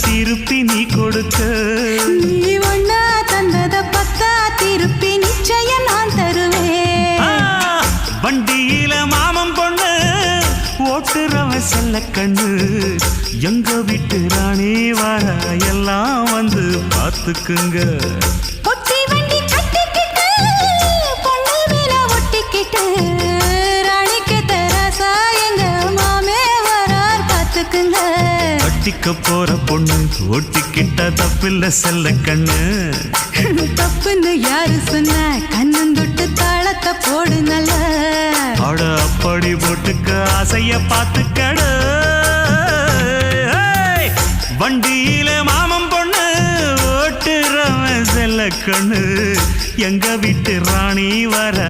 திருப்பி நீ கொடுக்க. நீ ஒண்ணா தந்தத பத்தா திருப்பி நிச்சயம் நான் தருவேன். வண்டியில மாமன் பொண்ணு ஓட்டுறவன் செல்ல கண்ணு. எங்க வீட்டு ராணி வர எல்லாம் வந்து பார்த்துக்குங்க. பொட்டி வண்டி கட்டிக்கிட்டு பொண்ணு மேல ஒட்டிக்கிட்டு ராணிக்கு தராசா எங்க மாமே வரார் பார்த்துக்குங்க. கட்டிக்க போற பொண்ணு ஒட்டிக்கிட்ட தப்பில்ல செல்ல கண்ணு. தப்புன்னு யாரு சொன்ன கண்ணந்தொட்டு தாளத்தை போடு நல்ல. அட அப்படி போட்டுக்க ஆசைய பார்த்துக்கட. வண்டியில மாமன் பொண்ணு ஓட்டுறவன் செல்ல கண்ணு. எங்க வீட்டு ராணி வர